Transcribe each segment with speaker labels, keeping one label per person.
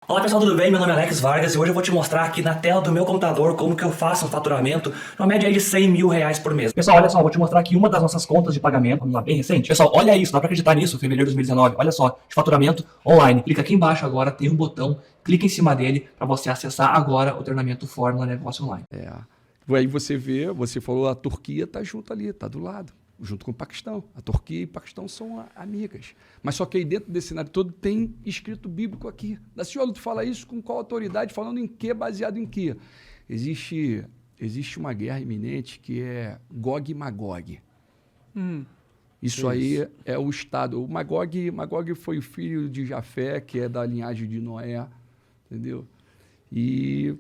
Speaker 1: Olá pessoal, tudo bem? Meu nome é Alex Vargas e hoje eu vou te mostrar aqui na tela do meu computador como que eu faço um faturamento uma média aí de 100 mil reais por mês. Pessoal, olha só, eu vou te mostrar aqui uma das nossas contas de pagamento, vamos lá, bem recente. Pessoal, olha isso, dá pra acreditar nisso, fevereiro de 2019, olha só, de faturamento online. Clica aqui embaixo agora, tem um botão, clica em cima dele para você acessar agora o treinamento Fórmula Negócio Online.
Speaker 2: Aí você vê, você falou, a Turquia está junto ali, está do lado, junto com o Paquistão. A Turquia e o Paquistão são amigas. Mas só que aí dentro desse cenário todo tem escrito bíblico aqui. Da senhora, tu fala isso com qual autoridade? Falando em quê? Baseado em quê? Existe uma guerra iminente que é Gog e Magog. Isso aí é o Estado. O Magog foi o filho de Jafé, que é da linhagem de Noé, entendeu? E,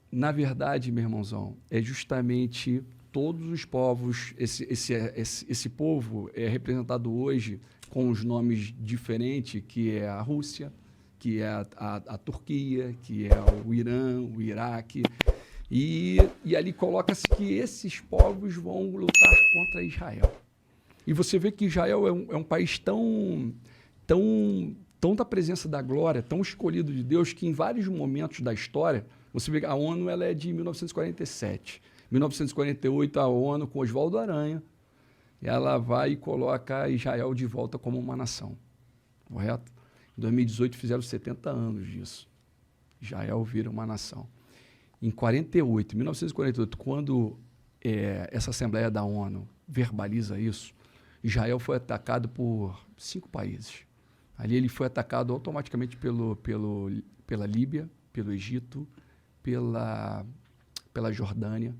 Speaker 2: na verdade, meu irmãozão, é justamente todos os povos, esse povo é representado hoje com os nomes diferentes, que é a Rússia, que é a Turquia, que é o Irã, o Iraque. E ali coloca-se que esses povos vão lutar contra Israel. E você vê que Israel é um país tão da presença da glória, tão escolhido de Deus, que em vários momentos da história, você vê que a ONU ela é de 1947. 1948, a ONU, com Oswaldo Aranha, ela vai e coloca Israel de volta como uma nação. Correto? Em 2018 fizeram 70 anos disso. Israel vira uma nação. Em 1948, quando essa Assembleia da ONU verbaliza isso, Israel foi atacado por 5 países. Ali ele foi atacado automaticamente pela Líbia, pelo Egito, pela Jordânia,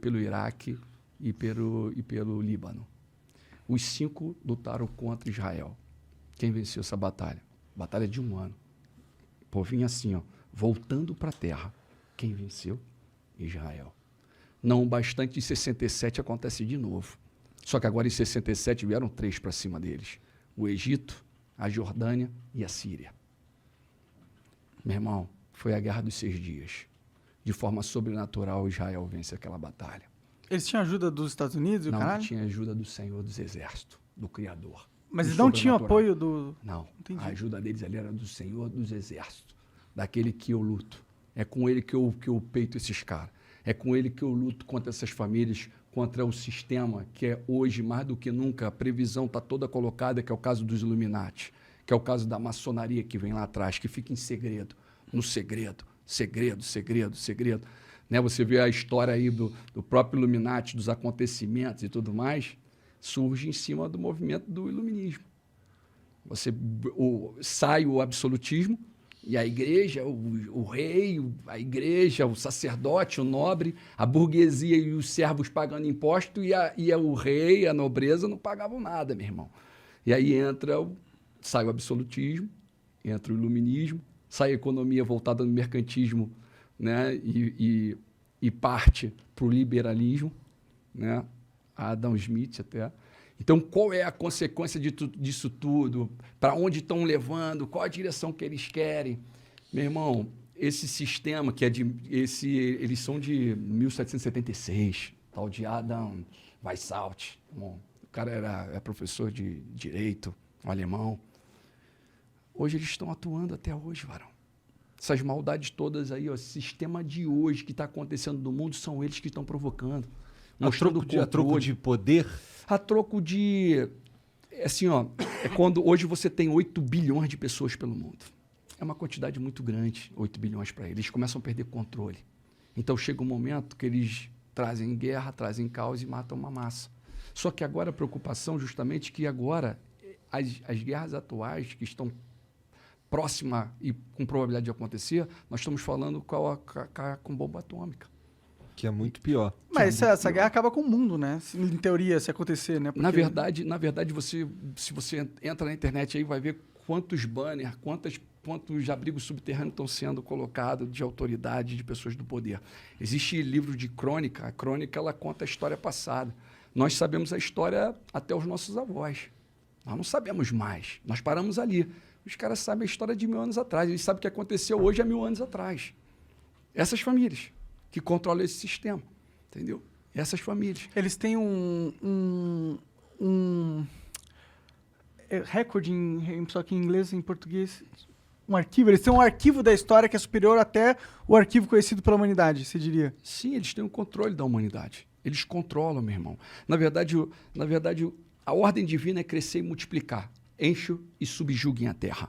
Speaker 2: pelo Iraque e pelo Líbano. Os 5 lutaram contra Israel. Quem venceu essa batalha? Batalha de 1 ano. O povinho assim, ó, voltando para a terra. Quem venceu? Israel. Não bastante, em 67 acontece de novo. Só que agora em 67 vieram 3 para cima deles. O Egito, a Jordânia e a Síria. Meu irmão, foi a Guerra dos 6 Dias. De forma sobrenatural, Israel vence aquela batalha.
Speaker 3: Eles tinham ajuda dos Estados Unidos e o caralho?
Speaker 2: Não, tinha ajuda do Senhor dos Exércitos, do Criador.
Speaker 3: Mas eles não tinham apoio do...
Speaker 2: Não,
Speaker 3: Entendi.
Speaker 2: a ajuda deles ali era do Senhor dos Exércitos, daquele que eu luto. É com ele que eu peito esses caras. É com ele que eu luto contra essas famílias, contra o sistema, que é hoje, mais do que nunca, a previsão está toda colocada, que é o caso dos Illuminati, que é o caso da maçonaria que vem lá atrás, que fica em segredo, no segredo, segredo. Né? Você vê a história aí do próprio Illuminati, dos acontecimentos e tudo mais, surge em cima do movimento do iluminismo. Sai o absolutismo, e a igreja, o rei, a igreja, o sacerdote, o nobre, a burguesia e os servos pagando imposto, e o rei, a nobreza não pagavam nada, meu irmão. E aí sai o absolutismo, entra o iluminismo, sai a economia voltada no mercantismo, né? e parte para o liberalismo, né? Adam Smith até. Então, qual é a consequência disso tudo? Para onde estão levando? Qual a direção que eles querem? Meu irmão, esse sistema, eles são de 1776, tal de Adam Weishaupt. Bom, o cara é professor de direito, um alemão. Hoje eles estão atuando até hoje, varão. Essas maldades todas aí, ó, esse sistema de hoje que está acontecendo no mundo, são eles que estão provocando.
Speaker 4: A troco de poder?
Speaker 2: A troco de... Assim, ó, é quando hoje você tem 8 bilhões de pessoas pelo mundo. É uma quantidade muito grande, 8 bilhões para eles. Eles começam a perder controle. Então chega um momento que eles trazem guerra, trazem caos e matam uma massa. Só que agora a preocupação justamente que agora as guerras atuais que estão próximas e com probabilidade de acontecer, nós estamos falando com bomba atômica.
Speaker 4: Que é muito pior.
Speaker 3: Mas essa guerra acaba com o mundo, né? Em teoria, se acontecer, né? Porque...
Speaker 2: Na verdade, se você entra na internet aí, vai ver quantos banners, quantos abrigos subterrâneos estão sendo colocados de autoridade, de pessoas do poder. Existe livro de crônica. A crônica, ela conta a história passada. Nós sabemos a história até os nossos avós. Nós não sabemos mais. Nós paramos ali. Os caras sabem a história de 1000 anos atrás. Eles sabem o que aconteceu hoje há 1000 anos atrás. Essas famílias que controlam esse sistema, entendeu? Essas famílias.
Speaker 3: Eles têm um recorde, só que em inglês e em português, um arquivo? Eles têm um arquivo da história que é superior até o arquivo conhecido pela humanidade, você diria?
Speaker 2: Sim, eles têm o controle da humanidade. Eles controlam, meu irmão. Na verdade, a ordem divina é crescer e multiplicar. Enche e subjuguem a terra.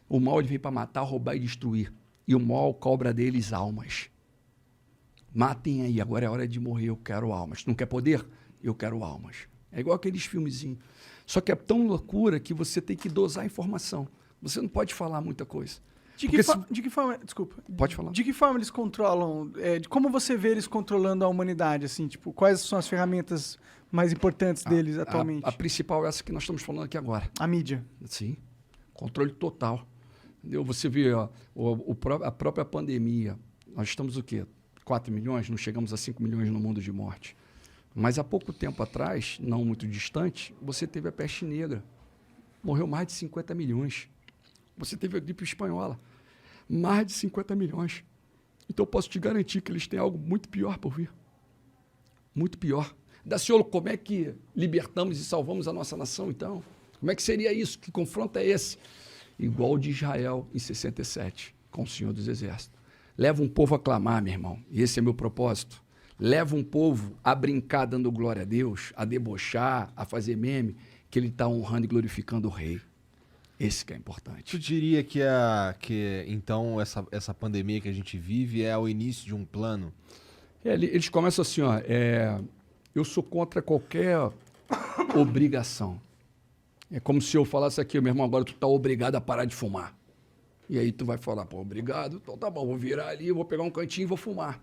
Speaker 2: O mal ele vem para matar, roubar e destruir. E o mal cobra deles almas. Matem aí, agora é hora de morrer, eu quero almas. Não quer poder? Eu quero almas. É igual aqueles filmezinhos. Só que é tão loucura que você tem que dosar a informação. Você não pode falar muita coisa.
Speaker 3: De que forma, desculpa.
Speaker 2: Pode falar.
Speaker 3: De que forma eles controlam, como você vê eles controlando a humanidade, assim, tipo, quais são as ferramentas mais importantes deles atualmente?
Speaker 2: A principal é essa que nós estamos falando aqui agora.
Speaker 3: A mídia.
Speaker 2: Sim, controle total. Entendeu? Você vê ó, a própria pandemia, nós estamos o quê? 4 milhões, não chegamos a 5 milhões no mundo de morte. Mas há pouco tempo atrás, não muito distante, você teve a peste negra. Morreu mais de 50 milhões. Você teve a gripe espanhola. Mais de 50 milhões. Então eu posso te garantir que eles têm algo muito pior por vir. Muito pior. Daciolo, como é que libertamos e salvamos a nossa nação, então? Como é que seria isso? Que confronto é esse? Igual o de Israel em 67, com o Senhor dos Exércitos. Leva um povo a clamar, meu irmão. E esse é meu propósito. Leva um povo a brincar dando glória a Deus, a debochar, a fazer meme, que ele está honrando e glorificando o rei. Esse que é importante.
Speaker 4: Tu diria que então essa pandemia que a gente vive é o início de um plano?
Speaker 2: Eles começam assim, ó, eu sou contra qualquer obrigação. É como se eu falasse aqui, meu irmão, agora tu tá obrigado a parar de fumar. E aí tu vai falar, pô, obrigado, então tá bom, vou virar ali, vou pegar um cantinho e vou fumar.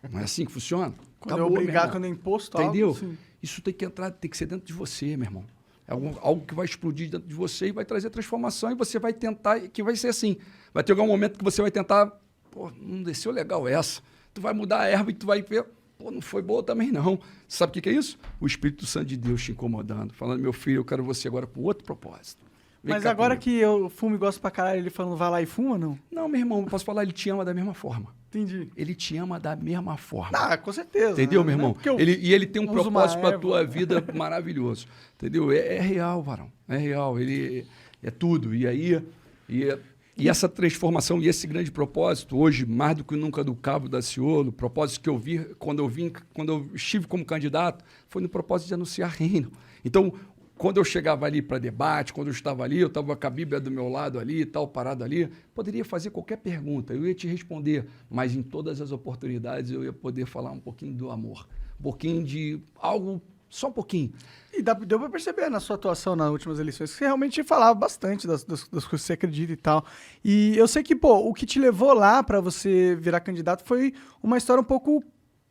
Speaker 2: Não é assim que funciona?
Speaker 3: Quando acabou, é obrigar, quando é imposto,
Speaker 2: entendeu?
Speaker 3: Algo, assim.
Speaker 2: Isso tem que entrar, tem que ser dentro de você, meu irmão. É algo que vai explodir dentro de você e vai trazer transformação e você vai tentar, que vai ser assim. Vai ter algum momento que você vai tentar, pô, não desceu legal essa. Tu vai mudar a erva e tu vai ver, pô, não foi boa também não. Sabe o que é isso? O Espírito Santo de Deus te incomodando, falando, meu filho, eu quero você agora com outro propósito.
Speaker 3: Mas agora que eu fumo e gosto pra caralho, ele falando, vai lá e fuma, não?
Speaker 2: Não, meu irmão, posso falar, ele te ama da mesma forma.
Speaker 3: Entendi.
Speaker 2: Ele te ama da mesma forma.
Speaker 3: Ah, com certeza.
Speaker 2: Entendeu, meu irmão? Ele tem um propósito para a
Speaker 3: erva.
Speaker 2: tua vida maravilhoso. Entendeu? É real, varão. É real. Ele é tudo. E essa transformação e esse grande propósito, hoje, mais do que nunca do Cabo Daciolo, o propósito que eu vi quando eu estive como candidato, foi no propósito de anunciar reino. Então, quando eu chegava ali para debate, quando eu estava ali, eu estava com a Bíblia do meu lado ali, tal, parado ali, poderia fazer qualquer pergunta, eu ia te responder, mas em todas as oportunidades eu ia poder falar um pouquinho do amor, um pouquinho de algo, só um pouquinho.
Speaker 3: E deu para perceber na sua atuação nas últimas eleições que você realmente falava bastante das coisas que você acredita e tal. E eu sei que, pô, o que te levou lá para você virar candidato foi uma história um pouco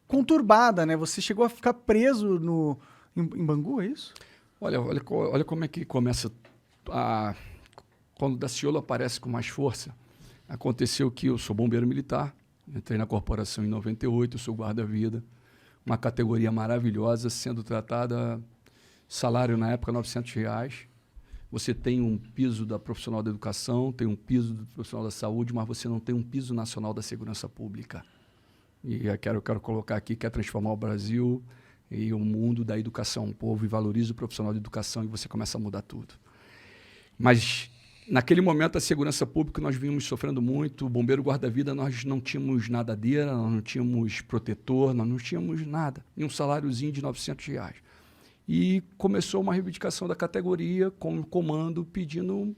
Speaker 3: conturbada, né? Você chegou a ficar preso em Bangu, é isso?
Speaker 2: Olha como é que começa quando o Daciolo aparece com mais força. Aconteceu que eu sou bombeiro militar, entrei na corporação em 98, eu sou guarda-vida, uma categoria maravilhosa, sendo tratada, salário na época R$900. Você tem um piso da profissional da educação, tem um piso do profissional da saúde, mas você não tem um piso nacional da segurança pública. E eu quero colocar aqui, quer transformar o Brasil e o mundo da educação, um povo, e valoriza o profissional de educação e você começa a mudar tudo. Mas, naquele momento, a segurança pública, nós vínhamos sofrendo muito, o bombeiro guarda-vida, nós não tínhamos nadadeira, nós não tínhamos protetor, nós não tínhamos nada, e um saláriozinho de R$900. E começou uma reivindicação da categoria, com o comando, pedindo,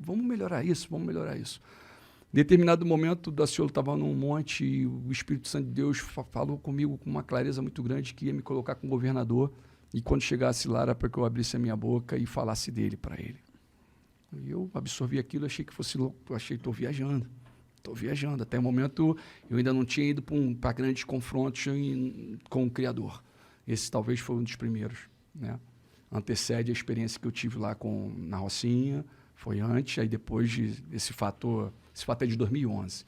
Speaker 2: vamos melhorar isso, vamos melhorar isso. Em determinado momento, o Daciolo estava num monte e o Espírito Santo de Deus falou comigo com uma clareza muito grande que ia me colocar como governador e quando chegasse lá era para que eu abrisse a minha boca e falasse dele para ele. E eu absorvi aquilo, achei que fosse louco, achei que estou viajando. Até o momento eu ainda não tinha ido para grandes confrontos com o Criador. Esse talvez foi um dos primeiros, né? Antecede a experiência que eu tive lá na Rocinha, foi antes, aí depois esse fato é de 2011.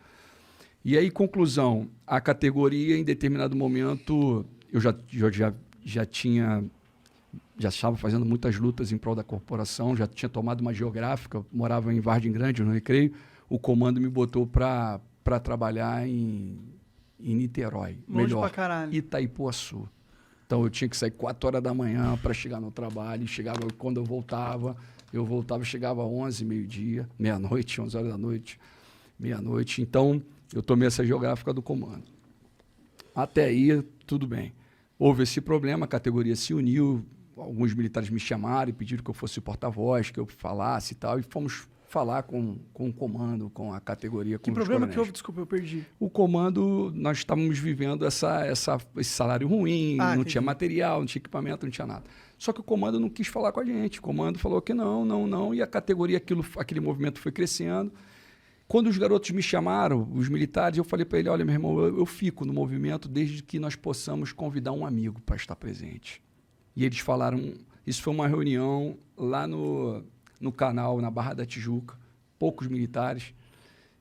Speaker 2: E aí, conclusão, a categoria, em determinado momento, eu já estava fazendo muitas lutas em prol da corporação, já tinha tomado uma geográfica, morava em Vargem Grande, no Recreio, o comando me botou para trabalhar em Niterói,
Speaker 3: longe
Speaker 2: melhor,
Speaker 3: pra caralho.
Speaker 2: Itaipuaçu. Então, eu tinha que sair 4 horas da manhã para chegar no trabalho, chegava quando eu voltava, Eu voltava, chegava às 11, meio-dia, meia-noite, 11 horas da noite, meia-noite. Então, eu tomei essa geográfica do comando. Até aí, tudo bem. Houve esse problema, a categoria se uniu, alguns militares me chamaram e pediram que eu fosse o porta-voz, que eu falasse e tal, e fomos falar com o comando, com a categoria.
Speaker 3: Que problema que houve? Desculpa, eu perdi.
Speaker 2: O comando, nós estávamos vivendo esse salário ruim, não
Speaker 3: entendi.
Speaker 2: tinha material, não tinha equipamento, não tinha nada. Só que o comando não quis falar com a gente. O comando falou que não, e a categoria, aquele movimento foi crescendo. Quando os garotos me chamaram, os militares, eu falei para ele, olha, meu irmão, eu fico no movimento desde que nós possamos convidar um amigo para estar presente. E eles falaram, isso foi uma reunião lá no canal, na Barra da Tijuca, poucos militares,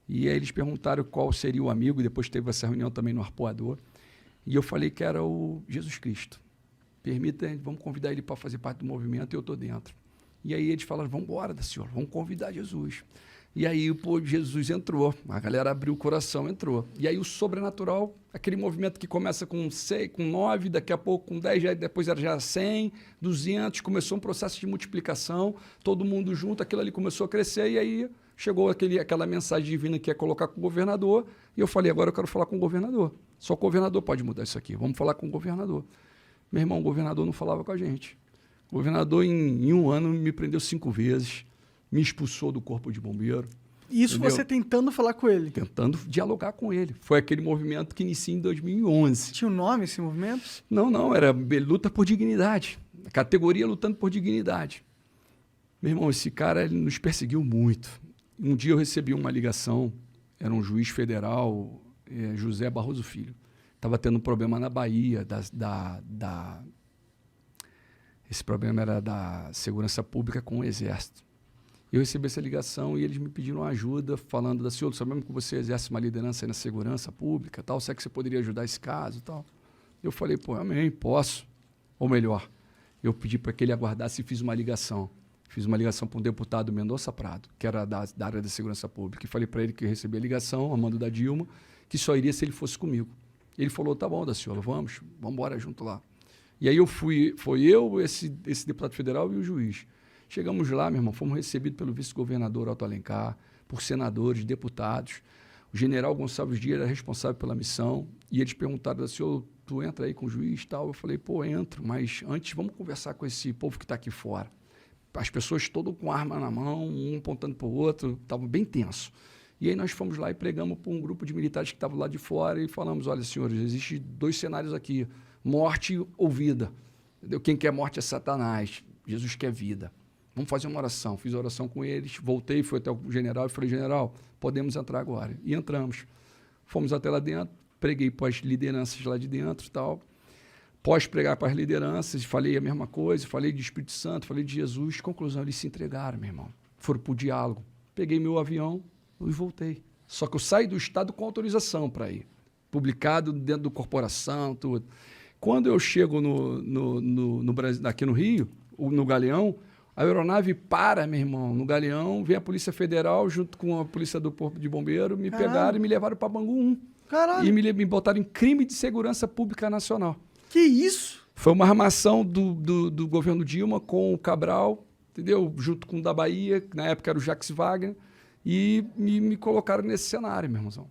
Speaker 2: e aí eles perguntaram qual seria o amigo, e depois teve essa reunião também no Arpoador, e eu falei que era o Jesus Cristo. Permita, vamos convidar ele para fazer parte do movimento, e eu estou dentro. E aí eles falaram, vamos embora, senhor, vamos convidar Jesus. E aí, pô, Jesus entrou, a galera abriu o coração, entrou. E aí o sobrenatural, aquele movimento que começa com 6, com 9, daqui a pouco com 10, depois era já 100, 200, começou um processo de multiplicação, todo mundo junto, aquilo ali começou a crescer, e aí chegou aquela mensagem divina que é colocar com o governador, e eu falei, agora eu quero falar com o governador. Só o governador pode mudar isso aqui, vamos falar com o governador. Meu irmão, o governador não falava com a gente. O governador, em um ano, me prendeu 5 vezes, me expulsou do corpo de bombeiro.
Speaker 3: Isso
Speaker 2: entendeu?
Speaker 3: você tentando falar com ele?
Speaker 2: Tentando dialogar com ele. Foi aquele movimento que inicia em 2011.
Speaker 3: Tinha um nome esse movimento?
Speaker 2: Não, era luta por dignidade. A categoria lutando por dignidade. Meu irmão, esse cara ele nos perseguiu muito. Um dia eu recebi uma ligação, era um juiz federal, José Barroso Filho. Estava tendo um problema na Bahia, esse problema era da segurança pública com o Exército. Eu recebi essa ligação e eles me pediram ajuda, falando da senhora, sabemos que você exerce uma liderança aí na segurança pública, tal, será que você poderia ajudar esse caso, tal? Eu falei, pô, amém, posso. Ou melhor, eu pedi para que ele aguardasse e fiz uma ligação. Fiz uma ligação para um deputado Mendonça Prado, que era da área da segurança pública, e falei para ele que eu recebi a ligação, a mando da Dilma, que só iria se ele fosse comigo. Ele falou, tá bom, da senhora, vamos embora junto lá. E aí foi eu, esse deputado federal e o juiz. Chegamos lá, meu irmão, fomos recebidos pelo vice-governador Otto Alencar, por senadores, deputados. O general Gonçalves Dias era responsável pela missão, e eles perguntaram, senhor, tu entra aí com o juiz e tal? Eu falei, pô, entro, mas antes vamos conversar com esse povo que está aqui fora. As pessoas todas com arma na mão, um apontando para o outro, estava bem tenso. E aí nós fomos lá e pregamos para um grupo de militares que estavam lá de fora e falamos, olha, senhores, existem 2 cenários aqui, morte ou vida. Entendeu? Quem quer morte é Satanás, Jesus quer vida. Vamos fazer uma oração. Fiz a oração com eles, voltei, fui até o general e falei, general, podemos entrar agora. E entramos. Fomos até lá dentro, preguei para as lideranças lá de dentro e tal. Pós pregar para as lideranças, falei a mesma coisa, falei de Espírito Santo, falei de Jesus. Conclusão, eles se entregaram, meu irmão. Foram para o diálogo. Peguei meu avião e voltei. Só que eu saí do estado com autorização para ir. Publicado dentro da corporação, tudo. Quando eu chego no Brasil, aqui no Rio, no Galeão, a aeronave para, meu irmão, no Galeão, vem a Polícia Federal junto com a Polícia do Corpo de Bombeiro, me pegaram e me levaram para Bangu 1.
Speaker 3: Caralho.
Speaker 2: E me botaram em crime de segurança pública nacional.
Speaker 3: Que isso?
Speaker 2: Foi uma armação do governo Dilma com o Cabral, entendeu? Junto com o da Bahia, que na época era o Jacques Wagner, e me colocaram nesse cenário, meu irmãozão.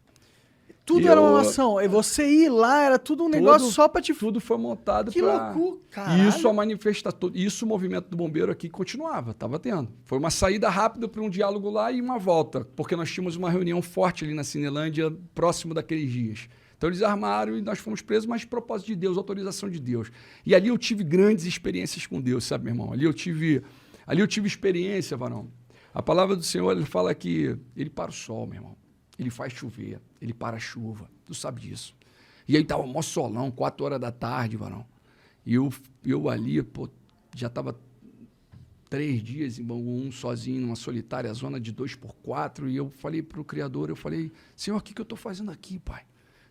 Speaker 3: Tudo era uma ação. E você ir lá era tudo um negócio só pra te...
Speaker 2: Tudo foi montado
Speaker 3: Que
Speaker 2: pra...
Speaker 3: loucura, caralho.
Speaker 2: Isso a manifestação, isso o movimento do bombeiro aqui continuava, estava tendo. Foi uma saída rápida para um diálogo lá e uma volta, porque nós tínhamos uma reunião forte ali na Cinelândia, próximo daqueles dias. Então eles armaram e nós fomos presos, mas propósito de Deus, autorização de Deus. E ali eu tive grandes experiências com Deus, sabe, meu irmão? Ali eu tive experiência, varão. A palavra do Senhor, ele fala que ele para o sol, meu irmão. Ele faz chover, ele para a chuva. Tu sabe disso. E aí estava mó solão, 4 horas da tarde, varão. E eu ali, pô, já estava 3 dias em Bangu 1, sozinho, numa solitária zona de 2x4. E eu falei para o Criador, eu falei, Senhor, o que eu estou fazendo aqui, Pai?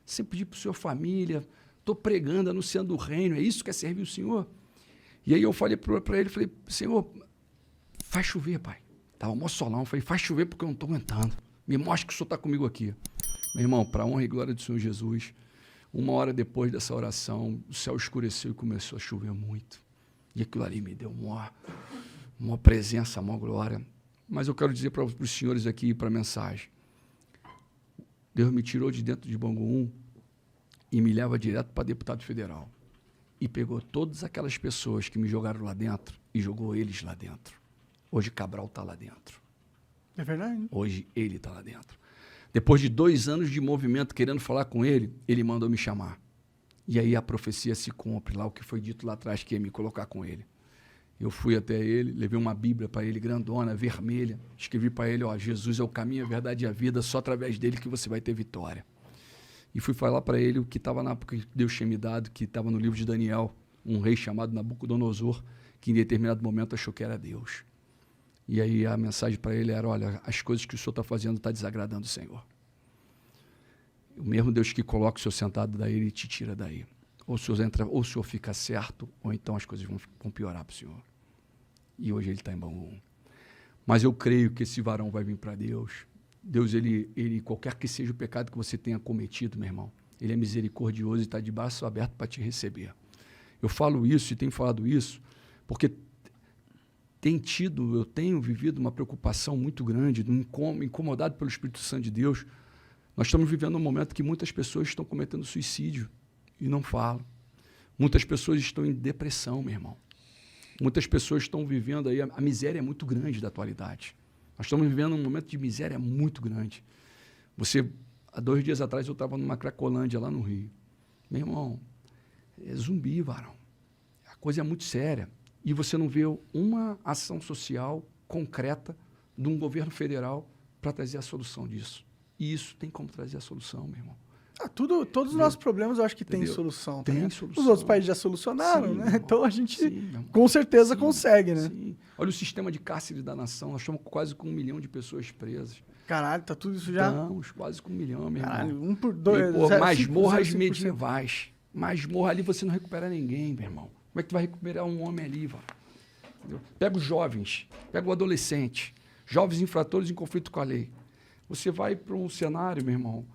Speaker 2: Sempre pedi para o Senhor família, estou pregando, anunciando o reino, é isso que é servir o Senhor? E aí eu falei para ele, falei, Senhor, faz chover, Pai. Estava mó solão, eu falei, faz chover porque eu não estou aguentando. Me mostra que o Senhor está comigo aqui. Meu irmão, para a honra e glória do Senhor Jesus, 1 hora depois dessa oração, o céu escureceu e começou a chover muito. E aquilo ali me deu uma presença, uma glória. Mas eu quero dizer para os senhores aqui, para a mensagem, Deus me tirou de dentro de Bangu 1 e me leva direto para deputado federal. E pegou todas aquelas pessoas que me jogaram lá dentro e jogou eles lá dentro. Hoje Cabral está lá dentro.
Speaker 3: É verdade, né?
Speaker 2: Hoje ele está lá dentro. Depois de 2 anos de movimento, querendo falar com ele, ele mandou me chamar. E aí a profecia se cumpre lá, o que foi dito lá atrás, que ia me colocar com ele. Eu fui até ele, levei uma Bíblia para ele, grandona, vermelha. Escrevi para ele, ó, Jesus é o caminho, a verdade e a vida, só através dele que você vai ter vitória. E fui falar para ele o que estava na época que Deus tinha me dado, que estava no livro de Daniel, um rei chamado Nabucodonosor, que em determinado momento achou que era Deus. E aí a mensagem para ele era, olha, as coisas que o senhor está fazendo está desagradando o Senhor. O mesmo Deus que coloca o senhor sentado daí, ele te tira daí. Ou o senhor fica certo, ou então as coisas vão piorar para o senhor. E hoje ele está em Bangu 1. Mas eu creio que esse varão vai vir para Deus. Deus, ele, qualquer que seja o pecado que você tenha cometido, meu irmão, ele é misericordioso e está de braço aberto para te receber. Eu falo isso e tenho falado isso porque eu tenho vivido uma preocupação muito grande, incomodado pelo Espírito Santo de Deus. Nós estamos vivendo um momento que muitas pessoas estão cometendo suicídio e não falam. Muitas pessoas estão em depressão, meu irmão. Muitas pessoas estão vivendo aí, a miséria é muito grande da atualidade. Nós estamos vivendo um momento de miséria muito grande. Há 2 dias atrás, eu estava numa Cracolândia lá no Rio. Meu irmão, é zumbi, varão. A coisa é muito séria. E você não vê uma ação social concreta de um governo federal para trazer a solução disso. E isso tem como trazer a solução, meu irmão.
Speaker 3: Todos os nossos problemas eu acho que tem solução. Tá,
Speaker 2: tem
Speaker 3: né?
Speaker 2: solução.
Speaker 3: Os outros países já solucionaram,
Speaker 2: Sim,
Speaker 3: né?
Speaker 2: irmão.
Speaker 3: Então a gente
Speaker 2: Sim,
Speaker 3: com certeza
Speaker 2: sim,
Speaker 3: consegue, né?
Speaker 2: Sim. Olha o sistema de cárcere da nação. Nós estamos quase com 1 milhão de pessoas presas.
Speaker 3: Caralho, tá tudo isso já.
Speaker 2: Estamos quase com 1 milhão, meu
Speaker 3: Caralho,
Speaker 2: irmão.
Speaker 3: 1 por 2.
Speaker 2: E, pô, masmorras medievais. Masmorra ali você não recupera ninguém, meu irmão. Como é que tu vai recuperar um homem ali, mano? Entendeu? Pega os jovens, pega o adolescente, jovens infratores em conflito com a lei. Você vai para um cenário, meu irmão,